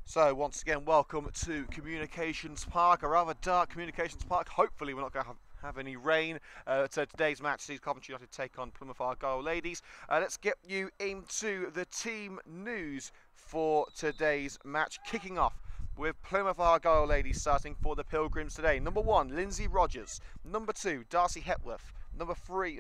So once again, welcome to Communications Park, a rather dark Communications Park. Hopefully we're not going to have any rain. So today's match sees Coventry United take on Plymouth Argyle ladies. Let's get you into the team news for today's match, kicking off with Plymouth Argyle ladies starting for the Pilgrims today. Number 1, Lindsay Rogers. Number 2, Darcy Hepworth. Number 5,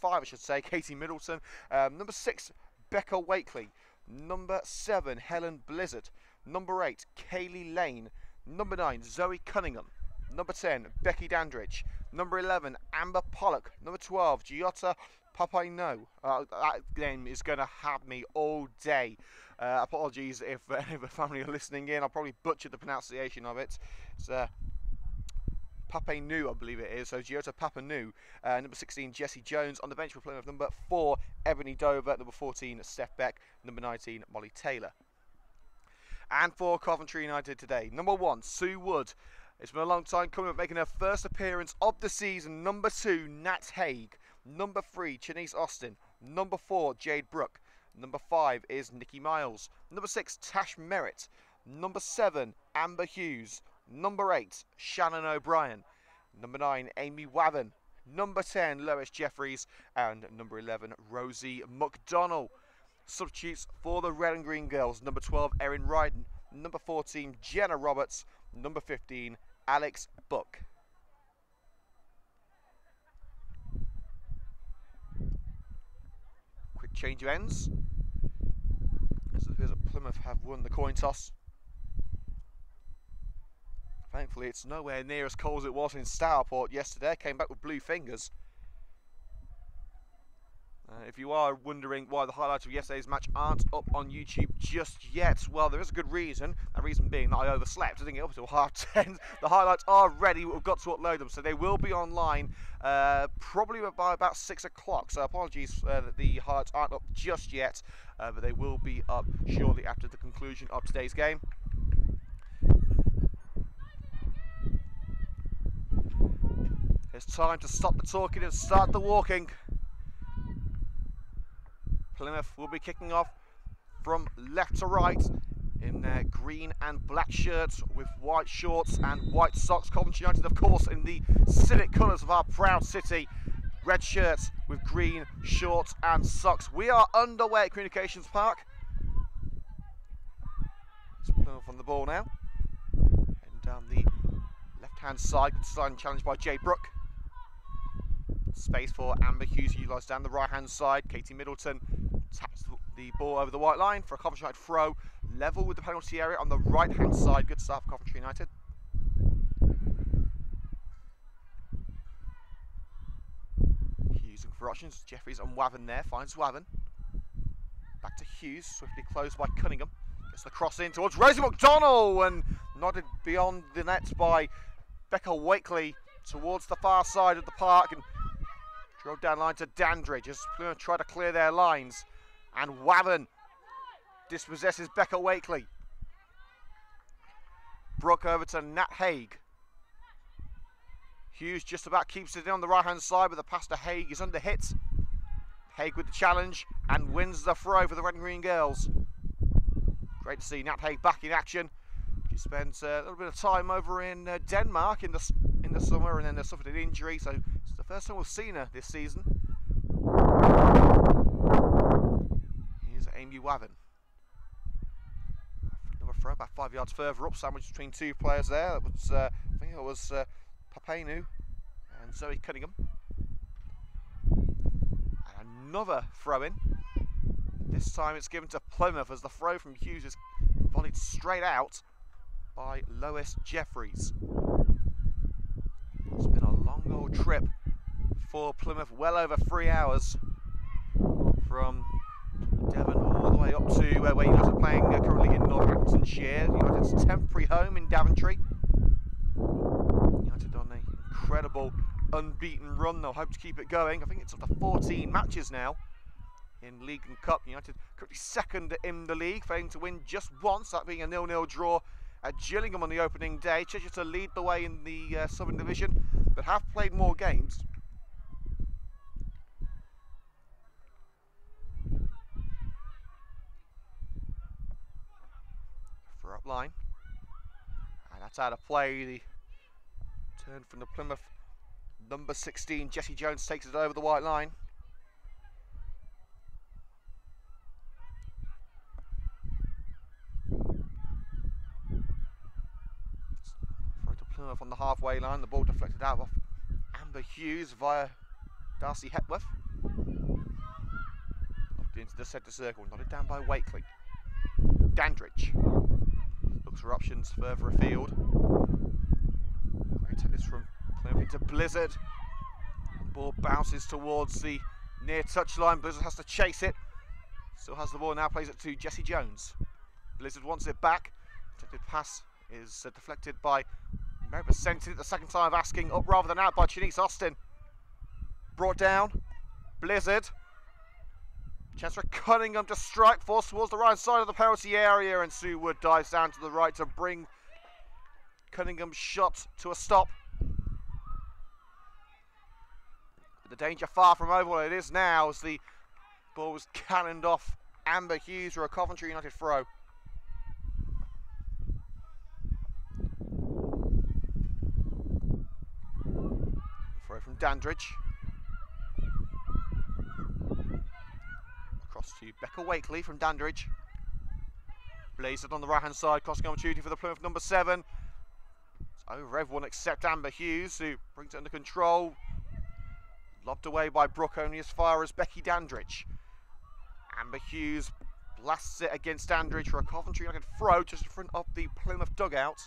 I should say, Katie Middleton. Number 6, Becca Wakely. Number 7, Helen Blizzard. Number 8, Kaylee Lane. Number 9, Zoe Cunningham. Number 10, Becky Dandridge. Number 11, Amber Pollock. Number 12, Giota Papaino. That name is going to have me all day. Apologies if any of the family are listening in. I'll probably butcher the pronunciation of it. It's Papainu, I believe it is. So Giota Papainu. Number 16, Jessie Jones. On the bench for Plymouth. Number 4, Ebony Dover. Number 14, Steph Beck. Number 19, Molly Taylor. And for Coventry United today, number 1, Sue Wood. It's been a long time coming, but making her first appearance of the season. Number 2, Nat Haig. Number 3, Chanice Austin. Number 4, Jade Brooke. Number 5 is Nikki Miles. Number 6, Tash Merritt. Number 7, Amber Hughes. Number 8, Shannon O'Brien. Number 9, Amy Waven. Number 10, Lois Jeffries. And number 11, Rosie McDonnell. Substitutes for the Red and Green Girls: number 12, Erin Ryden. Number 14, Jenna Roberts. Number 15, Alex Buck. Quick change of ends, as it appears that Plymouth have won the coin toss. Thankfully, it's nowhere near as cold as it was in Stourport yesterday. Came back with blue fingers. If you are wondering why the highlights of yesterday's match aren't up on YouTube just yet, well, there is a good reason. That reason being that I overslept. I didn't get up until 10:30. The highlights are ready. We've got to upload them, so they will be online probably by about 6 o'clock. So apologies that the highlights aren't up just yet, but they will be up shortly after the conclusion of today's game. It's time to stop the talking and start the walking. Plymouth will be kicking off from left to right in their green and black shirts with white shorts and white socks. Coventry United, of course, in the civic colours of our proud city. Red shirts with green shorts and socks. We are underway at Communications Park. It's Plymouth on the ball now. Heading down the left-hand side. Good sliding challenge by Jade Brooke. Space for Amber Hughes, utilised down the right-hand side. Katie Middleton taps the ball over the white line for a Coventry United throw. Level with the penalty area on the right-hand side. Good start for Coventry United. Hughes looking for options. Jeffries and Waven there. Finds Waven. Back to Hughes. Swiftly closed by Cunningham. Gets the cross in towards Rosie McDonnell and nodded beyond the net by Becca Wakely towards the far side of the park. And drove down line to Dandridge as Plymouth try to clear their lines. And Waven dispossesses Becca Wakely. Brooke over to Nat Haig. Hughes just about keeps it in on the right-hand side, but the pass to Haig is under hit. Haig with the challenge and wins the throw for the Red and Green Girls. Great to see Nat Haig back in action. She spent a little bit of time over in Denmark in the summer, and then suffered an injury, so it's the first time we've seen her this season. Here's Amy Waven. Another throw about 5 yards further up, sandwiched between two players there. That was, I think it was Papainu and Zoe Cunningham. And another throw in. This time it's given to Plymouth as the throw from Hughes is volleyed straight out by Lois Jeffries. It's been a long old trip for Plymouth, well over 3 hours from Devon all the way up to where United are playing currently in Northamptonshire. United's temporary home in Coventry. United on an incredible unbeaten run. They'll hope to keep it going. I think it's up to 14 matches now in League and Cup. United currently second in the league, failing to win just once, that being a 0-0 draw at Gillingham on the opening day. Chichester lead the way in the Southern Division, but have played more games. For up top line. And that's out of play. The turn from the Plymouth number 16, Jesse Jones, takes it over the white line. Throw to Plymouth on the halfway line. The ball deflected out of Amber Hughes via Darcy Hepworth. Knocked into the centre circle, nodded down by Wakely. Dandridge looks for options further afield. Great take this from Plymouth into Blizzard. The ball bounces towards the near touchline. Blizzard has to chase it. Still has the ball, now plays it to Jesse Jones. Blizzard wants it back. Attempted pass is deflected by Merritt, sent it the second time of asking, up rather than out by Janice Austin. Brought down. Blizzard. Chance for Cunningham to strike, forced towards the right side of the penalty area, and Sue Wood dives down to the right to bring Cunningham's shot to a stop. But the danger far from over. Well, it is now as the ball was cannoned off Amber Hughes for a Coventry United throw. Throw from Dandridge. Across to Becca Wakely from Dandridge. Blazed on the right hand side, crossing opportunity for the Plymouth number 7. It's over everyone except Amber Hughes, who brings it under control. Lobbed away by Brooke, only as far as Becky Dandridge. Amber Hughes blasts it against Dandridge for a Coventry United throw just in front of the Plymouth dugout.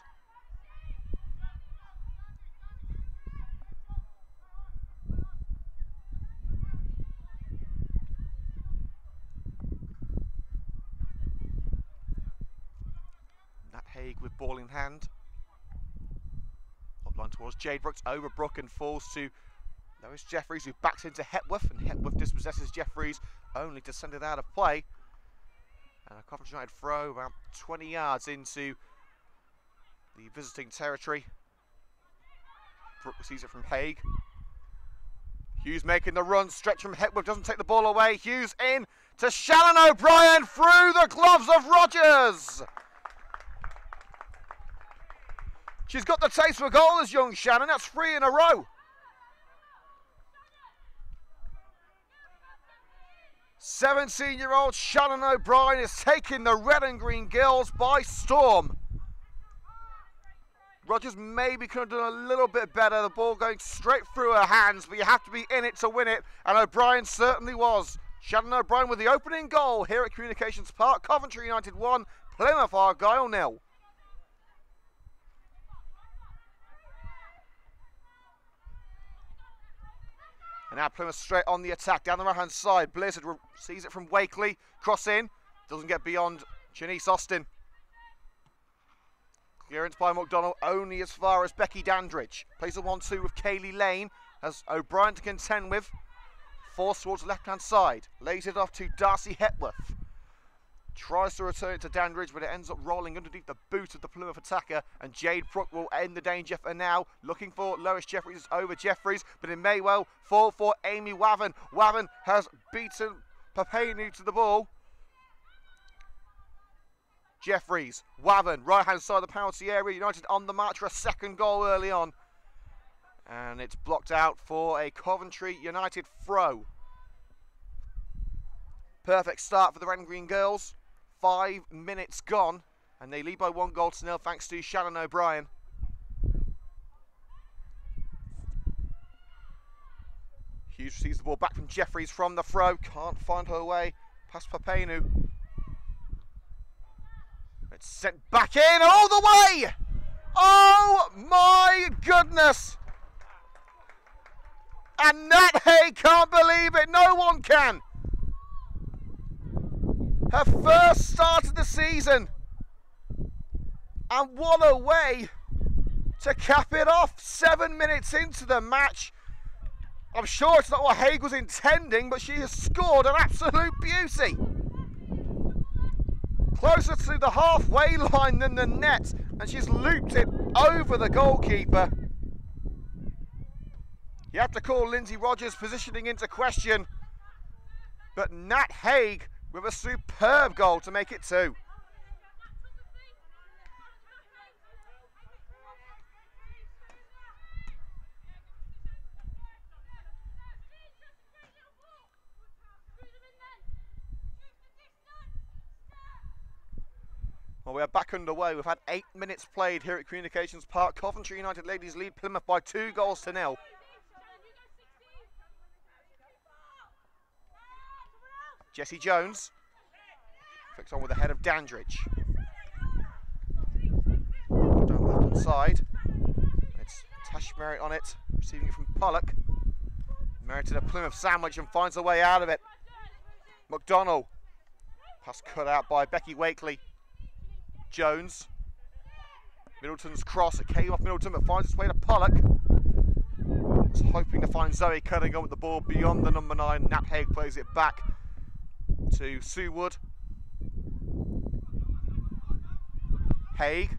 Nat Haig with ball in hand. Upline towards Jade Brooks, over Brooke and falls to Lois Jeffries, who backs into Hepworth, and Hepworth dispossesses Jeffries only to send it out of play. And a Coventry United throw about 20 yards into the visiting territory. Brooke receives it from Haig. Hughes making the run, stretch from Hepworth, doesn't take the ball away. Hughes in to Shannon O'Brien through the gloves of Rogers. She's got the taste for a goal as young Shannon, that's 3 in a row. 17-year-old Shannon O'Brien is taking the red and green girls by storm. Rogers maybe could have done a little bit better, the ball going straight through her hands, but you have to be in it to win it, and O'Brien certainly was. Shannon O'Brien with the opening goal here at Communications Park. Coventry United 1, Plymouth Argyle 0. And now Plymouth straight on the attack, down the right-hand side. Blizzard sees it from Wakely, cross in, doesn't get beyond Janice Austin. Clearance by McDonald, only as far as Becky Dandridge. Plays a 1-2 with Kaylee Lane, has O'Brien to contend with. Forced towards the left-hand side, lays it off to Darcy Hepworth. Tries to return it to Dandridge, but it ends up rolling underneath the boot of the Plymouth attacker, and Jade Brooke will end the danger for now. Looking for Lois Jeffries, it's over Jeffries, but it may well fall for Amy Wavan. Wavan has beaten Papenu to the ball. Jeffries, Wavan, right-hand side of the penalty area. United on the march for a second goal early on. And it's blocked out for a Coventry United throw. Perfect start for the Red and Green girls. 5 minutes gone, and they lead by 1-0 thanks to Shannon O'Brien. Hughes receives the ball back from Jeffries from the throw, can't find her way past Papenu. It's sent back in all the way! Oh my goodness! And Nat Hay can't believe it, no one can! Her first start of the season, and what a way to cap it off 7 minutes into the match. I'm sure it's not what Haig was intending, but she has scored an absolute beauty. Closer to the halfway line than the net, and she's looped it over the goalkeeper. You have to call Lindsay Rogers' positioning into question, but Nat Haig with a superb goal to make it 2. Well, we are back underway. We've had 8 minutes played here at Communications Park. Coventry United ladies lead Plymouth by 2-0. Jessie Jones flicks on with the head of Dandridge. Down the left-hand side. It's Tash Merritt on it, receiving it from Pollock. Merritt to the Plymouth sandwich and finds a way out of it. McDonnell. Pass cut out by Becky Wakely. Jones. Middleton's cross. It came off Middleton but finds its way to Pollock. Was hoping to find Zoe Cunningham with the ball beyond the number 9. Nat Haig plays it back to Sue Wood. Haig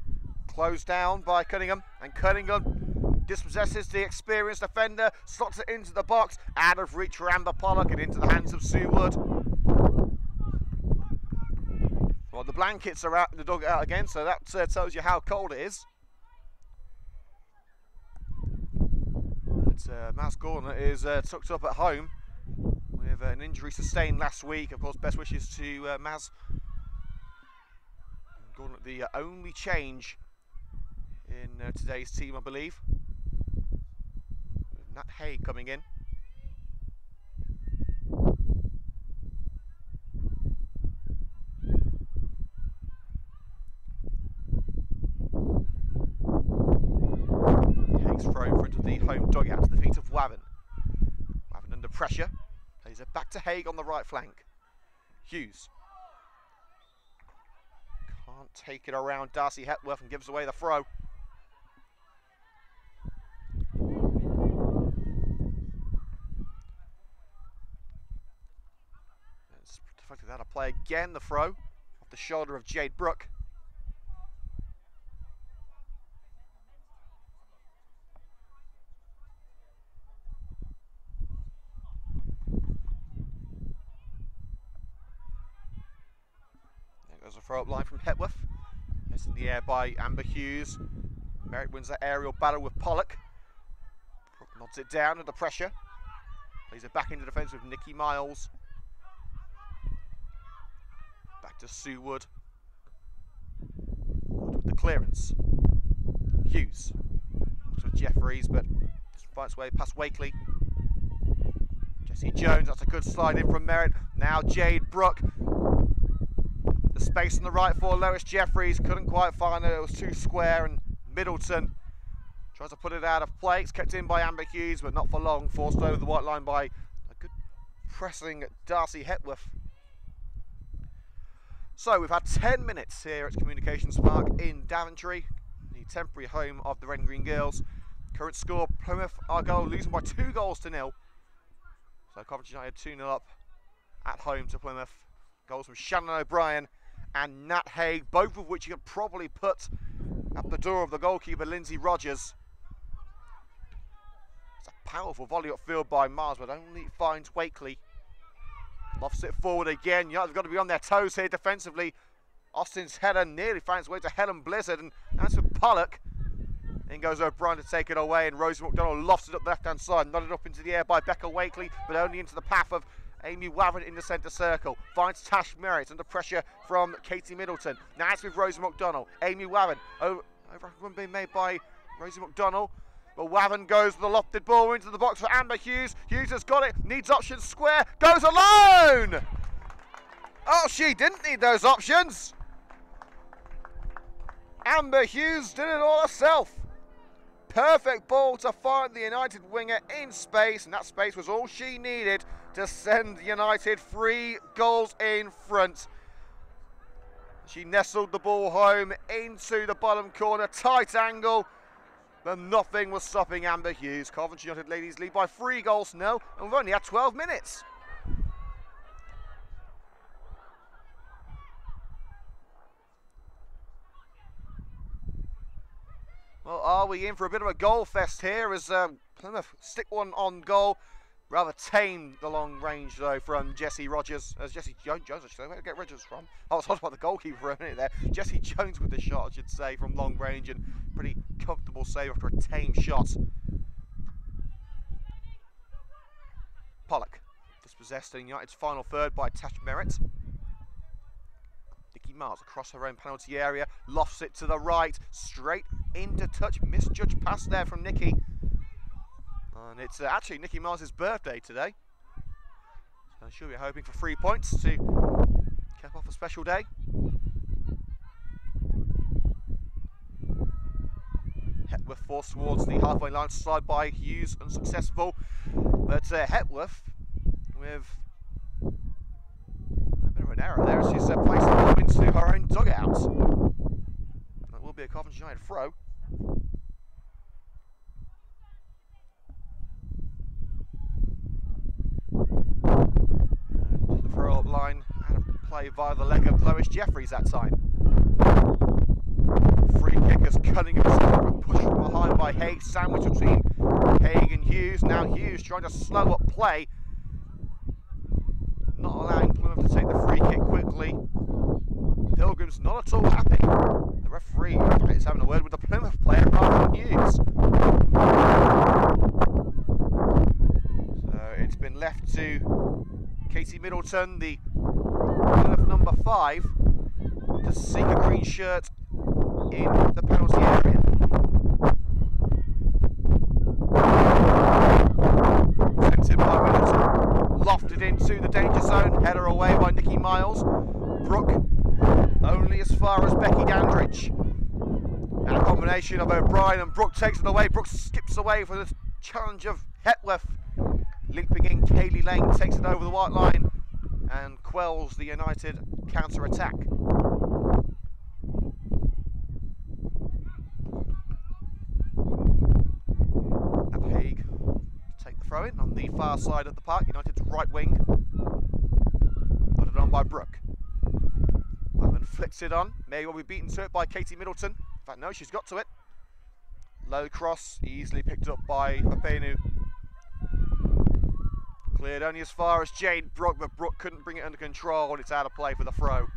closed down by Cunningham, and Cunningham dispossesses the experienced defender, slots it into the box, out of reach for Amber Pollock and into the hands of Sue Wood. Well, the blankets are out in the dugout again, so that tells you how cold it is. It's, Maz Gordon is tucked up at home with an injury sustained last week. Of course, best wishes to Maz. Gordon, the only change in today's team, I believe. With Nat Haig coming in. Haig's throw in front of the home dugout to the feet of Wavin. Wavin under pressure. Plays it back to Haig on the right flank. Hughes. Can't take it around Darcy Hepworth and gives away the throw. It's deflected out of play again, the throw off the shoulder of Jade Brooke. There's a throw-up line from Hepworth. It's in the air by Amber Hughes. Merritt wins that aerial battle with Pollock. Nods it down under pressure. Plays it back into defence with Nikki Miles. Back to Sue Wood. Wood with the clearance. Hughes. Looks for Jeffries, but fights way past Wakely. Jessie Jones, that's a good slide in from Merritt. Now Jade Brooke. The space on the right for Lois Jeffries, couldn't quite find it, it was too square, and Middleton tries to put it out of play. It's kept in by Amber Hughes, but not for long, forced over the white line by a good pressing Darcy Hepworth. So we've had 10 minutes here at Communications Park in Daventry, the temporary home of the Red and Green Girls. Current score, Plymouth Argyle losing by 2-0. So Coventry United 2-0 up at home to Plymouth. Goals from Shannon O'Brien and Nat Haig, both of which you could probably put at the door of the goalkeeper, Lindsay Rogers. It's a powerful volley upfield by Mars, but only finds Wakely. Lofts it forward again. United's got to be on their toes here defensively. Austin's header nearly finds its way to Helen Blizzard, and that's with Pollock. In goes O'Brien to take it away, and Rosie McDonnell lofts it up the left-hand side, nodded up into the air by Becca Wakely, but only into the path of Amy Wavin in the centre circle. Finds Tash Merritt under pressure from Katie Middleton. Now it's with Rosie McDonnell. Amy Wavin. Over being made by Rosie McDonnell. But Wavin goes with the lofted ball into the box for Amber Hughes. Hughes has got it. Needs options. Square. Goes alone. Oh, she didn't need those options. Amber Hughes did it all herself. Perfect ball to find the United winger in space, and that space was all she needed to send United 3 goals in front. She nestled the ball home into the bottom corner, tight angle, but nothing was stopping Amber Hughes. Coventry United ladies lead by 3-0, and we've only had 12 minutes. Well, are we in for a bit of a goal fest here as Plymouth stick one on goal? Rather tame the long range though from Jessie Rogers. Jessie Jones, actually, where did I get Rogers from? I was talking about the goalkeeper for a minute there. Jessie Jones with the shot, I should say, from long range, and pretty comfortable save after a tame shot. Pollock dispossessed in United's final third by Tash Merritt. Nikki Miles across her own penalty area, lofts it to the right, straight into touch. Misjudged pass there from Nikki. And it's actually Nikki Miles' birthday today. So she'll be hoping for 3 points to cap off a special day. Hepworth forced towards the halfway line, slide by Hughes, unsuccessful. But Hepworth with a bit of an error there as she's placed the ball into her own dugout. That will be a Coventry United throw. And the throw up line out of play via the leg of Lois Jeffries that time. Free kick as Cunningham pushed from behind by Haig, sandwiched between Haig and Hughes. Now Hughes trying to slow up play, not allowing Plymouth to take the free kick quickly. Pilgrim's not at all happy. The referee is having a word with the Plymouth player rather than Hughes. So it's been left to Katie Middleton, the Plymouth number 5, to seek a green shirt in the penalty area. Sent in by Middleton, lofted into the danger zone, header away by Nikki Miles. Brooke only as far as Becky Dandridge. And a combination of O'Brien and Brooke takes it away. Brooke skips away for the challenge of Hepworth. Leaping in, Kaylee Lane takes it over the white line and quells the United counter-attack. Haig to take the throw in on the far side of the park, United's right wing. Put it on by Brooke. Bowman flicks it on, may well be beaten to it by Katie Middleton. In fact, no, she's got to it. Low cross, easily picked up by Papenu. Cleared only as far as Jade Brooke, but Brooke couldn't bring it under control, and it's out of play for the throw.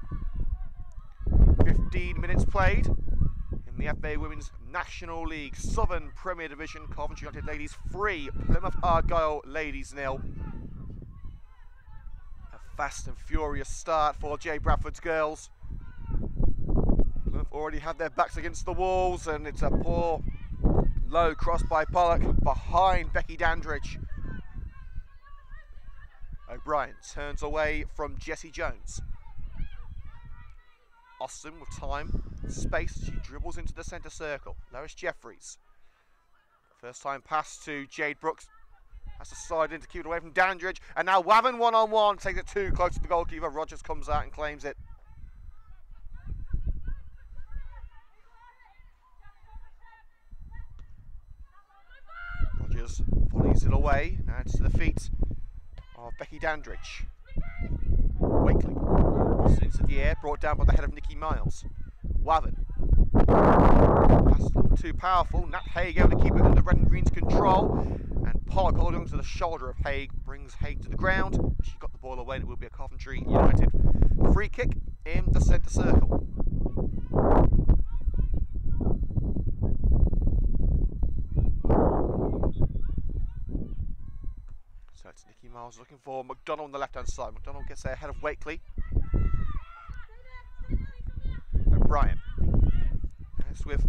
15 minutes played in the FA Women's National League Southern Premier Division. Coventry United ladies 3, Plymouth Argyle ladies 0. A fast and furious start for J Bradford's girls. Plymouth already have their backs against the walls, and it's a poor low cross by Pollock behind Becky Dandridge. O'Brien turns away from Jessie Jones. Austin with time, space, she dribbles into the centre circle. Lois Jeffries. First time pass to Jade Brooks. Has to slide in to keep it away from Dandridge. And now Wavin one-on-one, takes it too close to the goalkeeper. Rogers comes out and claims it. Rogers volleys it away. Now it's to the feet of Becky Dandridge. Wakely into the air, brought down by the head of Nikki Miles. Wavin. Pass too powerful. Nat Haig able to keep it under red and green's control. And Pollock holding onto the shoulder of Haig brings Haig to the ground. She got the ball away and it will be a Coventry United free kick in the centre circle. So it's Nikki Miles looking for McDonald on the left hand side. McDonald gets there ahead of Wakely. O'Brien. That's with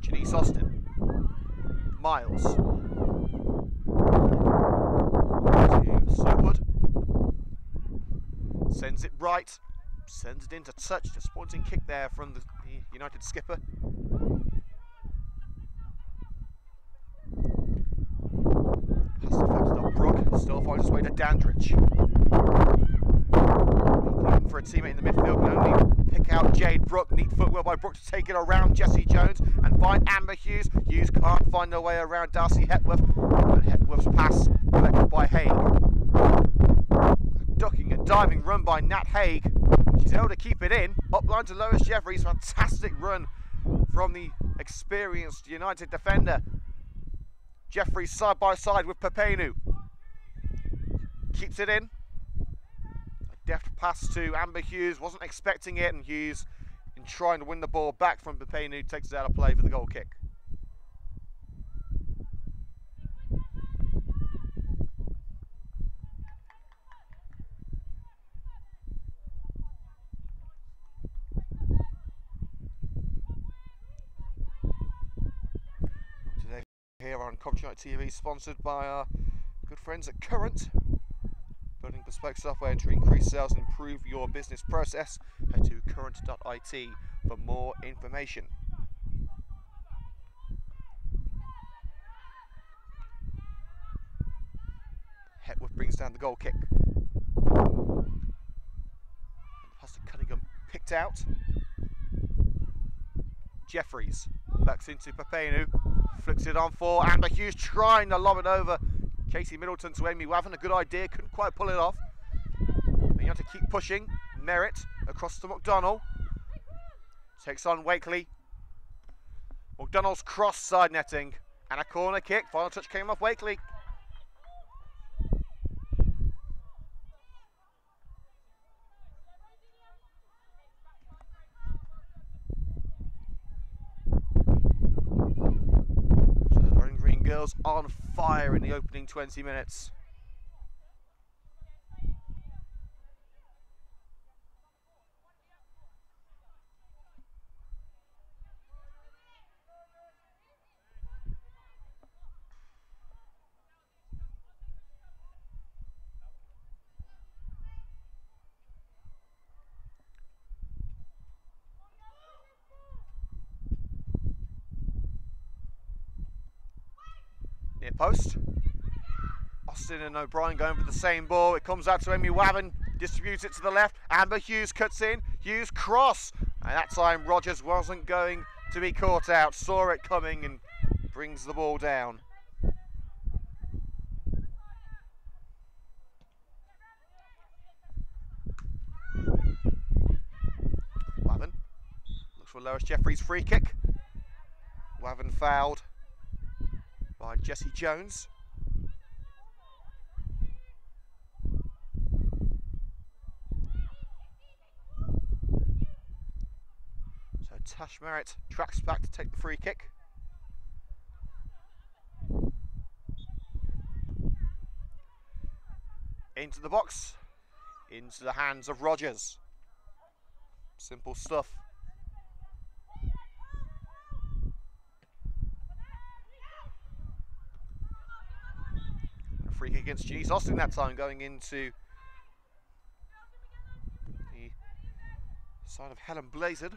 Janice Austin. Miles. To Suwood. Sends it right. Sends it into touch. Disappointing kick there from the United skipper. Pass deflected off Brooke. Still finds his way to Dandridge. Looking for a teammate in the midfield, can only pick out Jade Brooke. Neat footwork by Brooke to take it around Jessie Jones and find Amber Hughes. Hughes can't find her way around Darcy Hepworth. And Hepworth's pass collected by Haig. Ducking and diving run by Nat Haig. She's able to keep it in. Upline to Lois Jeffries. Fantastic run from the experienced United defender. Jeffries side by side with Papenu. Keeps it in. A deft pass to Amber Hughes. Wasn't expecting it, and Hughes, in trying to win the ball back from Papenu, takes it out of play for the goal kick. are on Coventry TV, sponsored by our good friends at Current. Building bespoke software to increase sales and improve your business process. Head to current.it for more information. Hetworth brings down the goal kick. Pass to Cunningham, picked out. Jeffries backs into Papenu, flicks it on for Amber Hughes, trying to lob it over Casey Middleton to Amy Wavin. A good idea, couldn't quite pull it off. But you have to keep pushing. Merritt across to McDonnell. Takes on Wakely. McDonnell's cross side netting and a corner kick. Final touch came off Wakely. So the Running Green Girls on fire in the opening 20 minutes. Near post. Austin and O'Brien going for the same ball. It comes out to Amy Wavin, distributes it to the left. Amber Hughes cuts in. Hughes cross. And that time Rogers wasn't going to be caught out. Saw it coming and brings the ball down. Wavin looks for Lois Jeffries' free kick. Wavin fouled by Jessie Jones. So Tash Merritt tracks back to take the free kick. Into the box, into the hands of Rogers. Simple stuff. Free kick against Janice Austin that time, going into the side of Helen Blazard.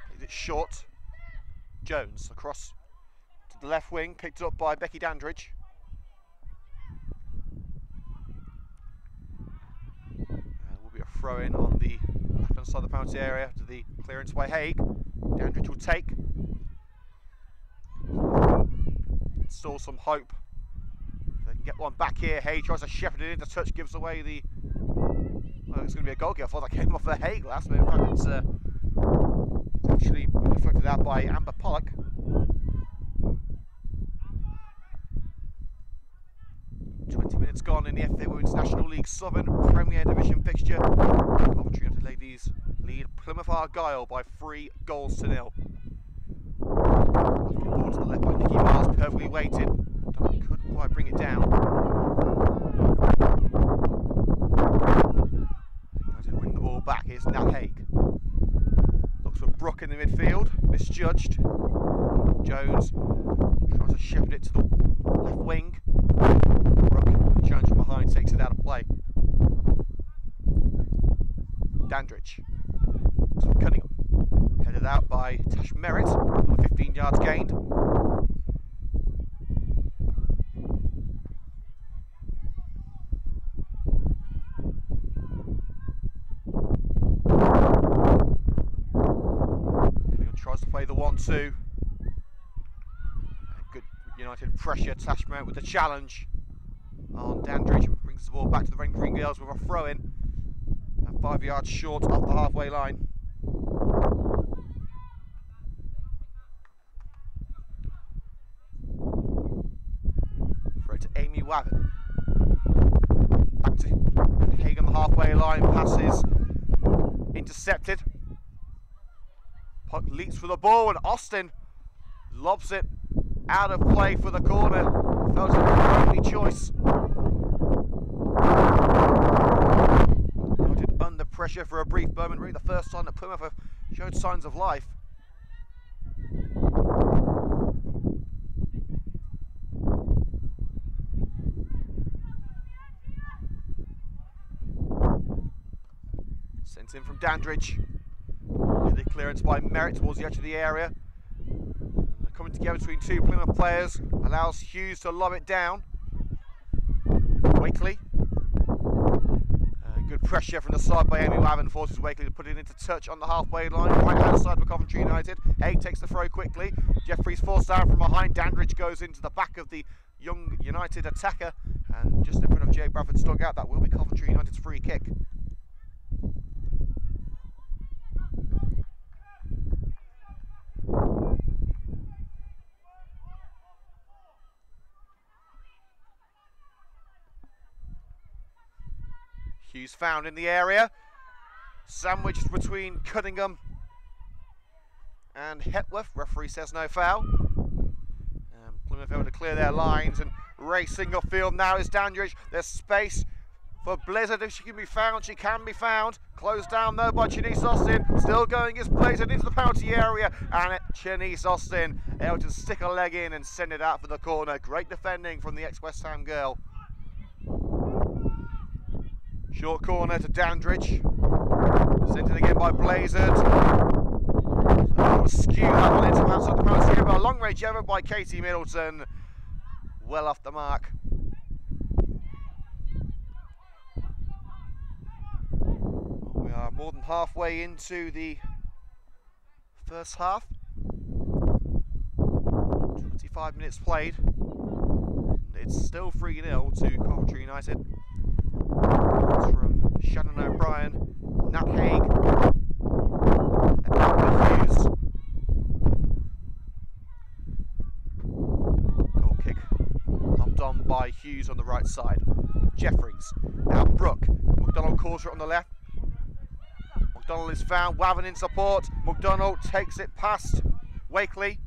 Plays it short. Jones across to the left wing, picked up by Becky Dandridge. Will be a throw in on the left-hand side of the penalty area to the clearance by Haig. Dandridge will take. Still some hope. If they can get one back here. Haig tries to shepherd it in. The touch gives away the... Well, it's going to be a goal kick. I thought that came off for Haig last minute. In fact, it's actually deflected out by Amber Pollock. Minutes gone in the FA Women's National League Southern Premier Division fixture. Coventry United ladies lead Plymouth Argyle by 3-0. Ball to the left by Nikki Miles, perfectly weighted. Couldn't quite bring it down. United win the ball back. Here's Nat Haig. Looks for Brooke in the midfield, misjudged. Jones tries to shepherd it to the left wing. Brooke, challenge from behind, takes it out of play. Dandridge. Looks for Cunningham. Headed out by Tash Merritt. 15 yards gained. Cunningham tries to play the 1-2. Good United pressure. Tash Merritt with the challenge on Dandridge, and brings the ball back to the Red Green Girls with a throw in. 5 yards short off the halfway line. Throw to Amy Wavin. Back to Haig on the halfway line. Passes intercepted. Puck leaps for the ball, and Austin lobs it out of play for the corner. Felt it was the only choice. a brief moment, really the first time that Plymouth have showed signs of life. Sent in from Dandridge. The clearance by Merritt towards the edge of the area. And coming together between two Plymouth players allows Hughes to lob it down. Wakely. Good pressure from the side by Amy Wavin, forces Wakely to put it into touch on the halfway line. Right hand side for Coventry United. Haig takes the throw quickly. Jeffries forced out from behind. Dandridge goes into the back of the young United attacker. And just in front of Jay Bradford's dugout, that will be Coventry United's free kick. Hughes found in the area, sandwiched between Cunningham and Hepworth. Referee says no foul. Plymouth able to clear their lines and racing upfield now is Dandridge. There's space for Blizzard if she can be found. She can be found. Closed down though by Chanice Austin. Still going is Blizzard into the penalty area, and Chanice Austin able to stick a leg in and send it out for the corner. Great defending from the ex-West Ham girl. Short corner to Dandridge. Sent in again by Blazard. So skew that one into outside the penalty area. A long range effort by Katie Middleton. Well off the mark. We are more than halfway into the first half. 25 minutes played. It's still 3-0 to Coventry United. From Shannon O'Brien, Nat Haig, and Amber Hughes. Goal kick locked on by Hughes on the right side. Jeffries, now Brook. McDonald calls it on the left. McDonald is found, Wavin in support. McDonald takes it past Wakely.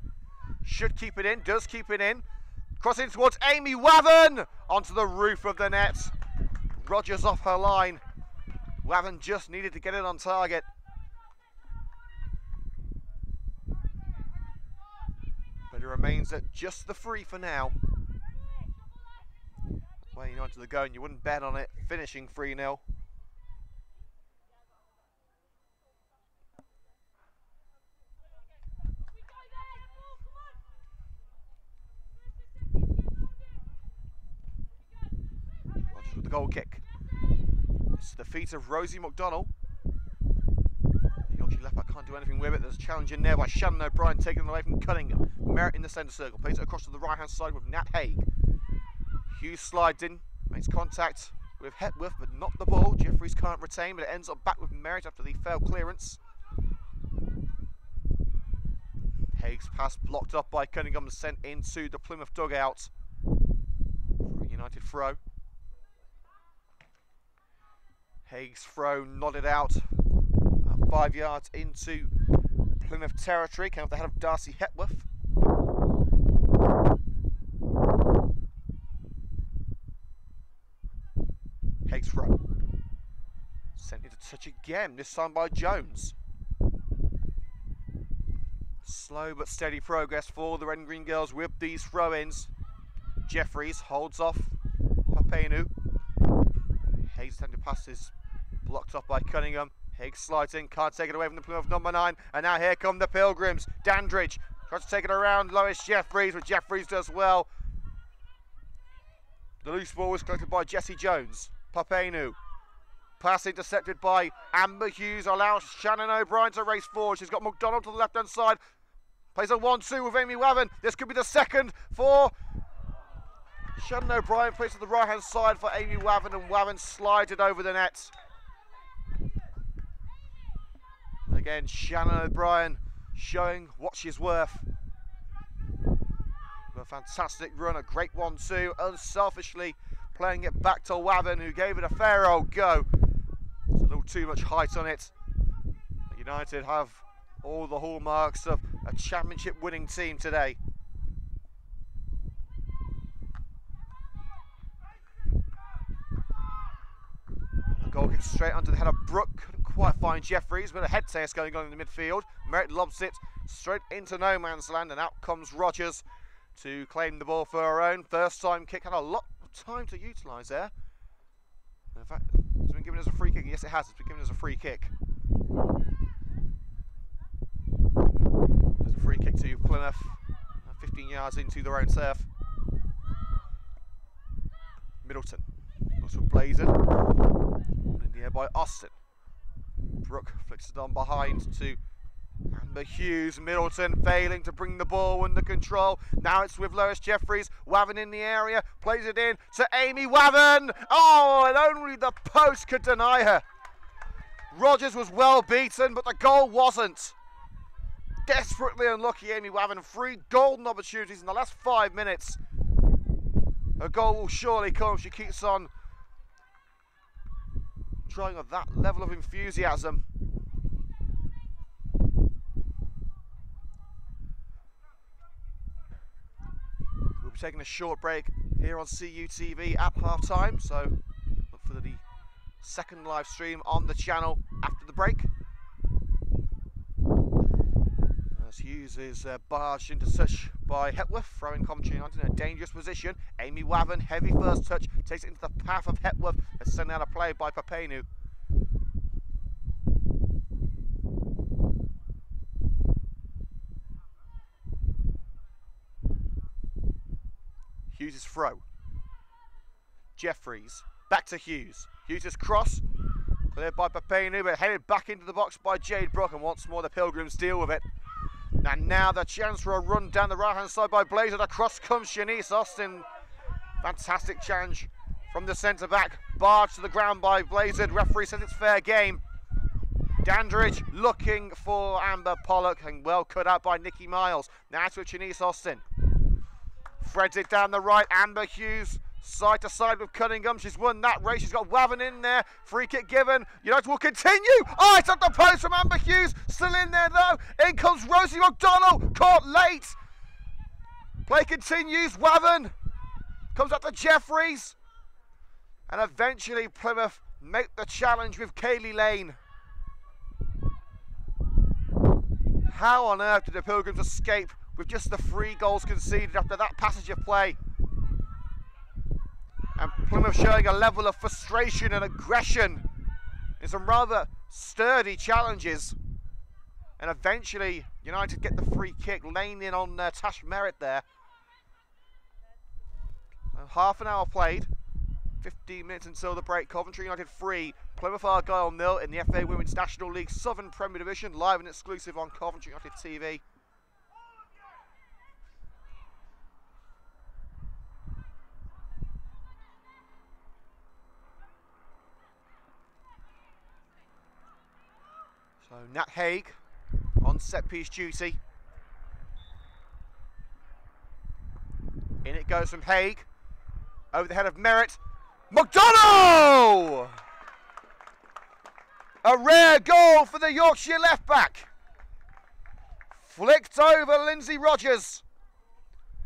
Should keep it in, does keep it in. Crossing towards Amy Wavin onto the roof of the net. Rogers off her line. Wavin just needed to get it on target. But it remains at just the free for now. Where United are going, you wouldn't bet on it finishing 3-0. Rogers with the goal kick. It's the feet of Rosie McDonald. The Yorkshire Leopard can't do anything with it. There's a challenge in there by Shannon O'Brien, taking it away from Cunningham. Merritt in the centre circle, plays it across to the right hand side with Nat Haig. Hughes slides in, makes contact with Hepworth, but not the ball. Jeffries can't retain, but it ends up back with Merritt after the failed clearance. Haig's pass blocked up by Cunningham, sent into the Plymouth dugout for a United throw. Haig's throw nodded out 5 yards into Plymouth territory, came off the head of Darcy Hepworth. Haig's throw. Sent into touch again, this time by Jones. Slow but steady progress for the Red and Green girls with these throw-ins. Jeffries holds off Papenu. Haig's attempted pass is blocked off by Cunningham. Haig slides in, can't take it away from the Plymouth number 9. And now here come the Pilgrims. Dandridge tries to take it around Lois Jeffries, but Jeffries does well. The loose ball was collected by Jessie Jones. Papenu. Pass intercepted by Amber Hughes, allows Shannon O'Brien to race forward. She's got McDonald to the left-hand side. Plays a 1-2 with Amy Wavin. This could be the second for Shannon O'Brien. Plays to the right-hand side for Amy Wavin, and Wavin slides it over the net. And again, Shannon O'Brien showing what she's worth. A fantastic run, a great 1-2, unselfishly playing it back to Wavin, who gave it a fair old go. It's a little too much height on it. United have all the hallmarks of a championship winning team today. The goal kick straight onto the head of Brook, couldn't quite find Jeffries, but a head chase going on in the midfield. Merritt lobs it straight into no man's land, and out comes Rogers to claim the ball for her own. First time kick, had a lot of time to utilise there. In fact, it's been given as a free kick. Yes, it has. It's been given as a free kick. There's a free kick to Plymouth, 15 yards into their own turf. Middleton looks for Blazon. In the air by Austin. Brooke flicks it on behind to Amber Hughes. Middleton failing to bring the ball under control. Now it's with Lois Jeffries. Wavin in the area, plays it in to Amy Wavin. Oh, and only the post could deny her. Rogers was well beaten, but the goal wasn't. Desperately unlucky Amy Wavin. 3 golden opportunities in the last 5 minutes. Her goal will surely come if she keeps on trying with that level of enthusiasm. We'll be taking a short break here on CUTV at half time, so look for the second live stream on the channel after the break. As Hughes is barged into touch by Hepworth, throwing Coventry United in a dangerous position. Amy Wavin, heavy first touch, takes it into the path of Hepworth, has sent out a play by Papenu. Hughes' throw. Jeffries, back to Hughes. Hughes' cross, cleared by Papenu, but headed back into the box by Jade Brooke, and once more the Pilgrims deal with it. And now the chance for a run down the right-hand side by Blazon. Across comes Shanice Austin. Fantastic challenge from the centre-back. Barged to the ground by Blazon. Referee says it's fair game. Dandridge looking for Amber Pollock, and well cut out by Nikki Miles. Now it's with Shanice Austin. Threads it down the right. Amber Hughes side to side with Cunningham. She's won that race. She's got Wavin in there. Free kick given. United will continue. Oh, it's up the post from Amber Hughes. Still in there though. In comes Rosie McDonald. Caught late. Play continues. Wavin comes up to Jeffries. And eventually Plymouth make the challenge with Kaylee Lane. How on earth did the Pilgrims escape with just the 3 goals conceded after that passage of play? And Plymouth showing a level of frustration and aggression in some rather sturdy challenges. And eventually United get the free kick, laying in on Tash Merritt there. And half an hour played, 15 minutes until the break. Coventry United 3, Plymouth Argyle 0 in the FA Women's National League Southern Premier Division, live and exclusive on Coventry United TV. So Nat Haig on set piece duty. In it goes from Haig. Over the head of Merritt. McDonough! A rare goal for the Yorkshire left back. Flicked over Lindsay Rogers.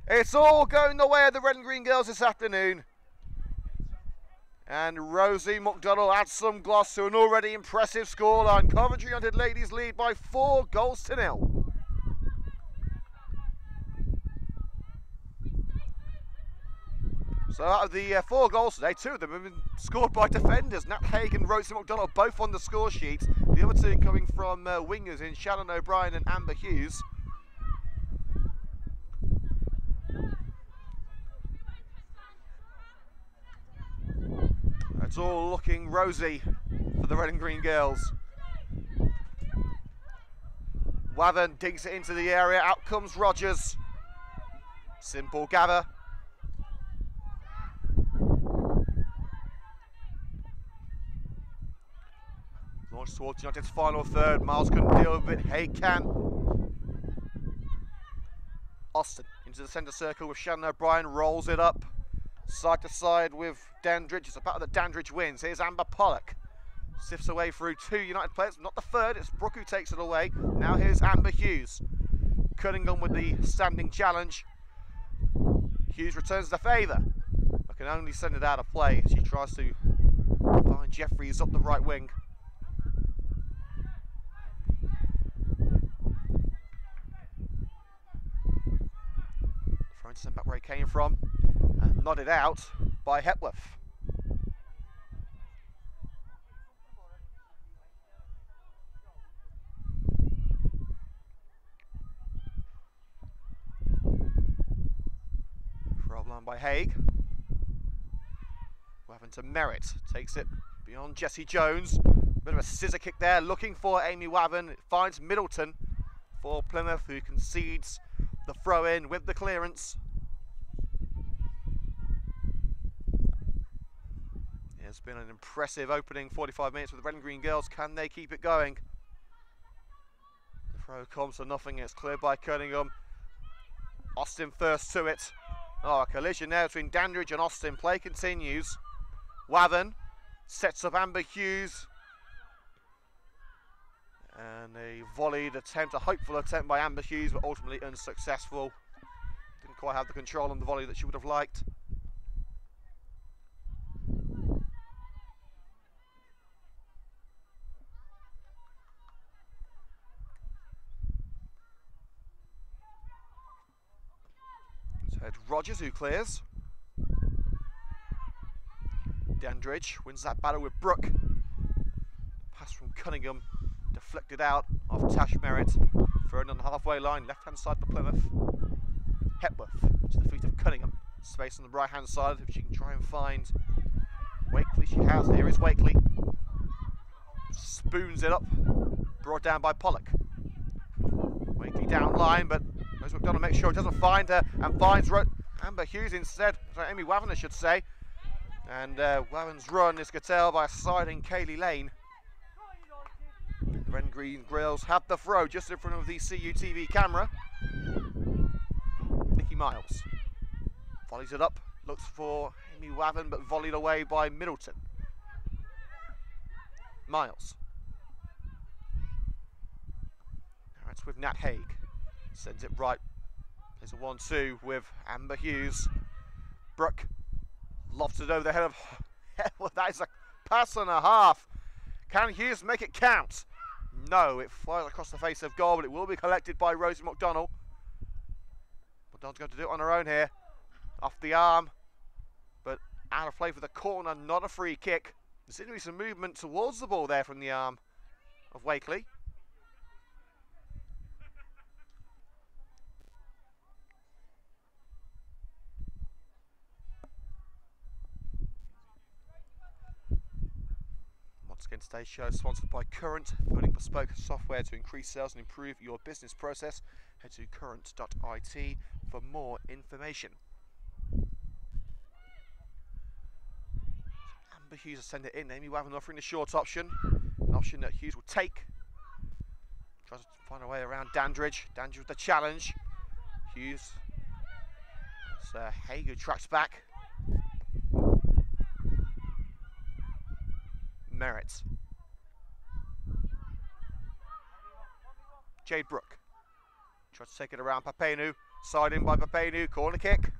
It's all going the way of the Red and Green girls this afternoon. And Rosie McDonald adds some gloss to an already impressive scoreline. Coventry United ladies lead by 4 goals to 0. So out of the 4 goals today, 2 of them have been scored by defenders. Nat Haig and Rosie McDonald both on the score sheet. The other 2 coming from wingers in Shannon O'Brien and Amber Hughes. It's all looking rosy for the Red and Green girls. Wavin digs it into the area. Out comes Rogers. Simple gather. Launched towards United's final third. Miles couldn't deal with it. Haig can. Austin into the centre circle with Shannon O'Brien. Rolls it up. Side to side with Dandridge. It's a battle that Dandridge wins. Here's Amber Pollock. Sifts away through 2 United players. Not the third, it's Brooke who takes it away. Now here's Amber Hughes. Cunningham with the standing challenge. Hughes returns the favour, but can only send it out of play as she tries to find Jeffries up the right wing. Trying to send back where he came from. And nodded out by Hepworth. Throw up line by Haig. Wavin to Merritt. Takes it beyond Jesse Jones. Bit of a scissor kick there, looking for Amy Wavin. It finds Middleton for Plymouth, who concedes the throw in with the clearance. It's been an impressive opening 45 minutes with the red and green girls. Can they keep it going? The throw comes for nothing. It's cleared by Cunningham. Austin first to it. Oh, a collision there between Dandridge and Austin. Play continues. Wavin sets up Amber Hughes. And a volleyed attempt, a hopeful attempt by Amber Hughes, but ultimately unsuccessful. Didn't quite have the control on the volley that she would have liked. So it's Rogers who clears. Dandridge wins that battle with Brooke. Pass from Cunningham, deflected out off Tash Merritt. Thrown on the halfway line, left hand side to Plymouth. Hepworth to the feet of Cunningham. Space on the right hand side if she can try and find Wakely. She has. Here is Wakely. Spoons it up. Brought down by Pollock. Wakely down line, but Rose McDonald makes sure it doesn't find her and finds Amber Hughes instead. Sorry, Amy Wavin, I should say. And Wavin's run is curtailed by a sliding Kaylee Lane. The red and green grills have the throw just in front of the CUTV camera. Nikki Miles volleys it up, looks for Amy Wavin, but volleyed away by Middleton. Miles. Now it's with Nat Haig. Sends it right. There's a 1-2 with Amber Hughes. Brooke lofts it over the head of... Well, that is a pass and a half. Can Hughes make it count? No, it flies across the face of goal, but it will be collected by Rosie McDonald. McDonald's going to do it on her own here. Off the arm, but out of play for the corner, not a free kick. There seems to be some movement towards the ball there from the arm of Wakely. Once again, today's show is sponsored by Current, building bespoke software to increase sales and improve your business process. Head to current.it for more information. Amber Hughes will send it in. Amy Wavin offering the short option, an option that Hughes will take. Tries to find a way around Dandridge. Dandridge with the challenge. Hughes. It's Haig who tracks back. Merritt. Jade Brooke. Tries to take it around Papenu. Side in by Papenu. Corner kick.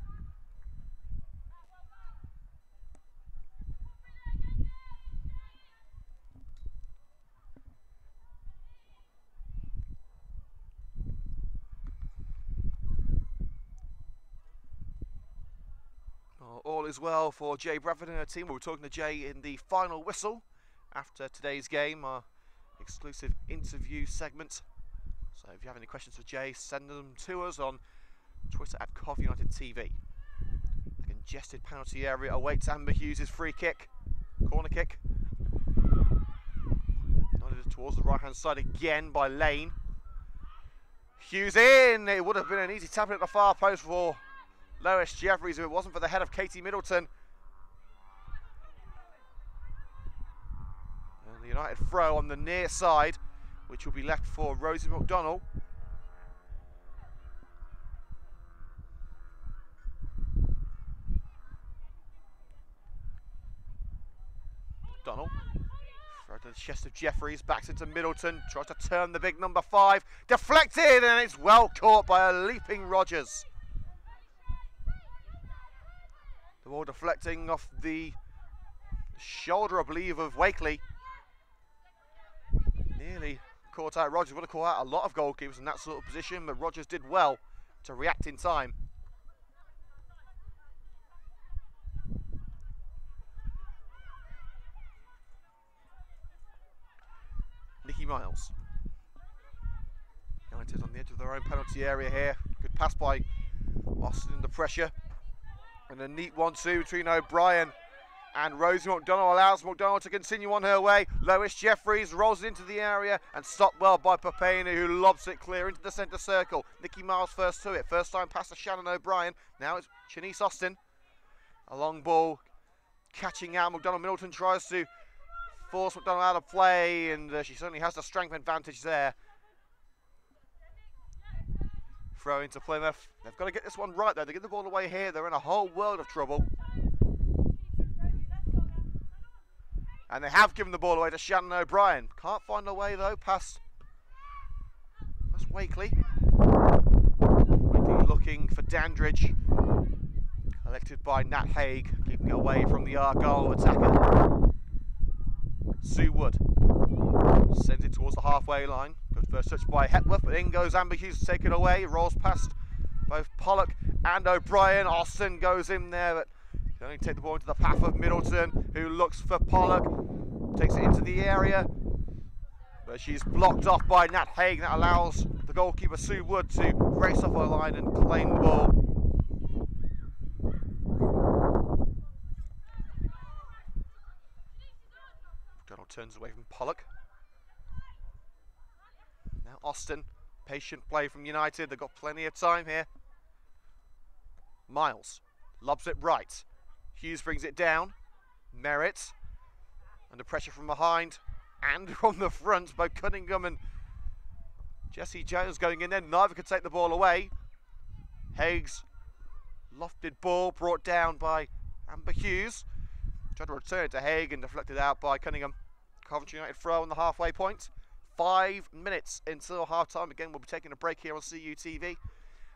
All is well for Jay Bradford and her team. We're talking to Jay in the final whistle after today's game, our exclusive interview segment. So if you have any questions for Jay, send them to us on Twitter at Cov United TV. The congested penalty area awaits Amber Hughes' free kick, corner kick. Nodded towards the right hand side again by Lane. Hughes in! It would have been an easy tap at the far post for Lois Jeffries if it wasn't for the head of Katie Middleton. And the United throw on the near side, which will be left for Rosie McDonald. McDonald, throw to the chest of Jeffries, backs into Middleton, tries to turn the big number 5, deflected, and it's well caught by a leaping Rogers. The ball deflecting off the shoulder, I believe, of Wakely. Nearly caught out Rogers. Would have caught out a lot of goalkeepers in that sort of position, but Rogers did well to react in time. Miles. United on the edge of their own penalty area here. Good pass by Austin under pressure. And a neat 1-2 between O'Brien and Rosie McDonald allows McDonald to continue on her way. Lois Jeffries rolls it into the area and stopped well by Papena, who lobs it clear into the centre circle. Nikki Miles first to it. First time pass to Shannon O'Brien. Now it's Shanice Austin. A long ball catching out. McDonald Middleton tries to force McDonald out of play, and she certainly has the strength advantage there. Throw into Plymouth. They've got to get this one right though. They get the ball away here, they're in a whole world of trouble. And they have given the ball away to Shannon O'Brien. Can't find a way though past Wakely. Wakely looking for Dandridge. Collected by Nat Haig, keeping it away from the Argyle attacker. Sue Wood sends it towards the halfway line. Good first touch by Hepworth, but in goes Amber Hughes to take it away. Rolls past both Pollock and O'Brien. Austin goes in there, but can only take the ball into the path of Middleton, who looks for Pollock. Takes it into the area, but she's blocked off by Nat Haig. That allows the goalkeeper Sue Wood to race off her line and claim the ball. Donald turns away from Pollock. Now Austin, patient play from United. They've got plenty of time here. Miles lobs it right. Hughes brings it down. Merritt under pressure from behind and from the front. Both Cunningham and Jessie Jones going in there. Neither could take the ball away. Haig's lofted ball brought down by Amber Hughes. Tried to return it to Haig and deflected out by Cunningham. Coventry United throw on the halfway point. 5 minutes until half time. Again, we'll be taking a break here on CUTV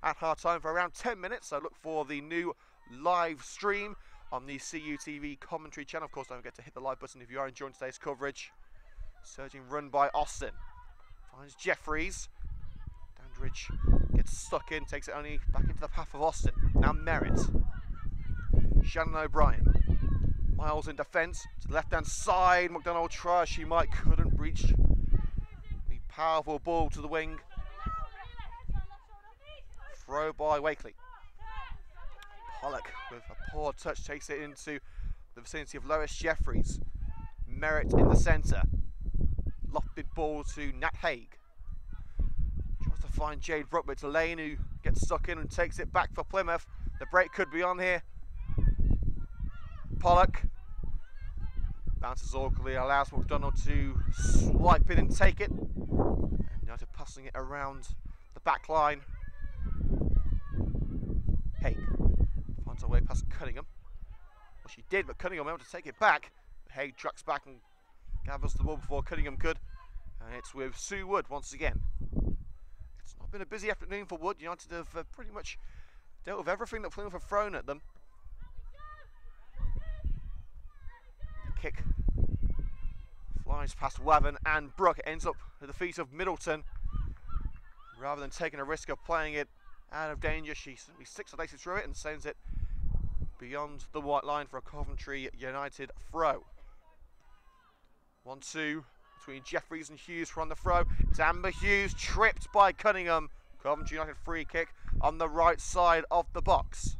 at half time for around 10 minutes. So look for the new live stream on the CUTV commentary channel. Of course, don't forget to hit the like button if you are enjoying today's coverage. Surging run by Austin. Finds Jeffries. Dandridge gets stuck in, takes it only back into the path of Austin. Now Merritt. Shannon O'Brien. Miles in defence to the left hand side. McDonald tries, she couldn't reach the powerful ball to the wing. Throw by Wakely. Pollock with a poor touch takes it into the vicinity of Lois Jeffries. Merritt in the centre. Lofted ball to Nat Haig. Tries to find Jade Brook, but it's Lane who gets stuck in and takes it back for Plymouth. The break could be on here. Pollock bounces awkwardly, allows McDonald to swipe it and take it. And United passing it around the back line. Haig finds her way past Cunningham. Well, she did, but Cunningham able to take it back. Haig tracks back and gathers the ball before Cunningham could. And it's with Sue Wood once again. It's not been a busy afternoon for Wood. United have pretty much dealt with everything that Plymouth have thrown at them. Kick flies past Wavin and Brook. It ends up at the feet of Middleton. Rather than taking a risk of playing it out of danger, she simply sticks her laces through it and sends it beyond the white line for a Coventry United throw. 1-2 between Jeffries and Hughes from the throw. It's Amber Hughes tripped by Cunningham. Coventry United free kick on the right side of the box.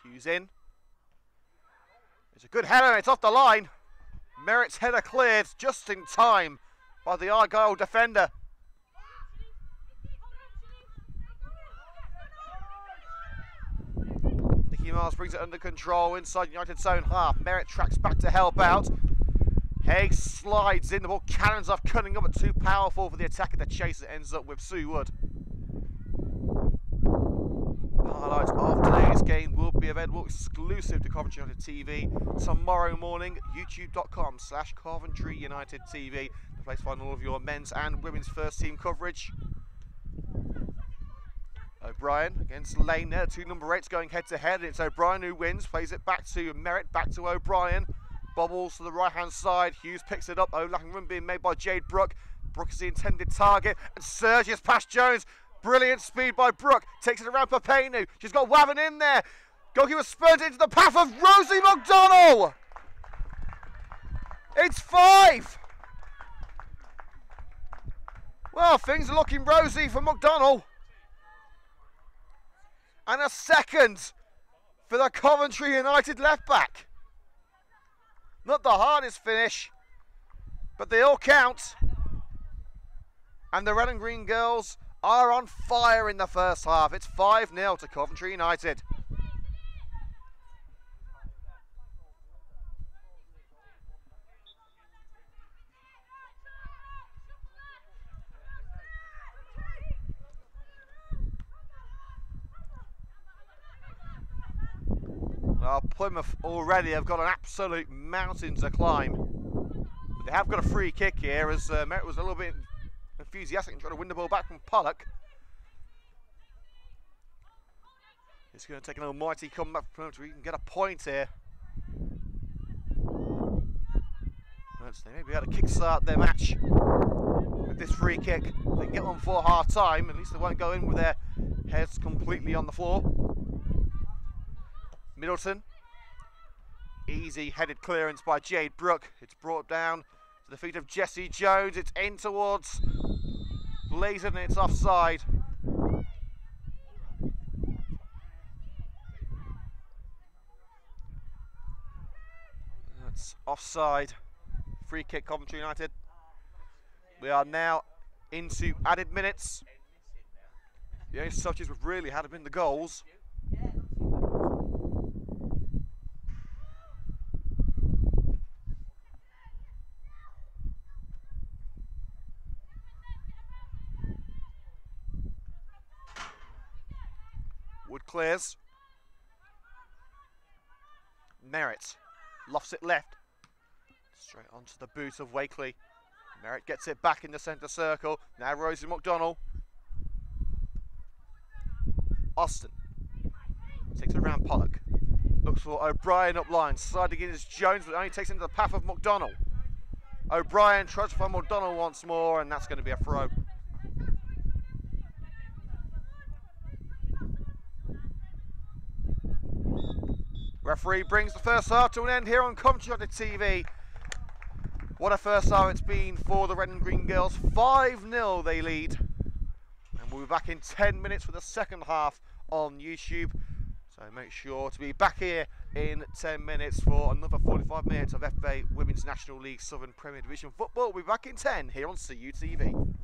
Hughes in. It's a good header, it's off the line. Merritt's header cleared just in time by the Argyle defender. Nikki Miles brings it under control inside United's own half. Merritt tracks back to help out. Haig slides in, the ball cannons off Cunningham, but too powerful for the attacker to chase it. Ends up with Sue Wood. Highlights of today's game will be available exclusive to Coventry United TV tomorrow morning. YouTube.com/Coventry United TV. The place to find all of your men's and women's first team coverage. O'Brien against Lane there, 2 number 8s going head to head. It's O'Brien who wins, plays it back to Merritt, back to O'Brien. Bobbles to the right hand side, Hughes picks it up, overlapping run being made by Jade Brooke. Brooke is the intended target, and surges past Jones. Brilliant speed by Brooke, takes it around Papenu. She's got Wavin in there. Goalkeeper spurred into the path of Rosie McDonnell. It's 5. Well, things are looking rosy for McDonnell. And a second for the Coventry United left back. Not the hardest finish, but they all count. And the red and green girls are on fire in the first half. It's 5-0 to Coventry United. Well, Plymouth already have got an absolute mountain to climb. But they have got a free kick here as Merritt was a little bit enthusiastic and trying to win the ball back from Pollock. It's going to take an almighty comeback for Plymouth to even get a point here. But they may be able to kickstart their match with this free kick. If they can get one for half time, at least they won't go in with their heads completely on the floor. Middleton, easy headed clearance by Jade Brooke. It's brought down to the feet of Jessie Jones. It's in towards Blazen and it's offside. That's offside. Free kick, Coventry United. We are now into added minutes. The only subjects we've really had have been the goals. Wood clears. Merritt lofts it left. Straight onto the boot of Wakely. Merritt gets it back in the centre circle. Now Rosie McDonnell. Austin takes it around Pollock. Looks for O'Brien up line. Sliding in is Jones, but only takes into the path of McDonnell. O'Brien tries to find McDonnell once more, and that's going to be a throw. Referee brings the first half to an end here on Coventry United TV. What a first half it's been for the red and green girls. 5-0 they lead. And we'll be back in 10 minutes for the second half on YouTube. So make sure to be back here in 10 minutes for another 45 minutes of FA Women's National League Southern Premier Division football. We'll be back in 10 here on CUTV.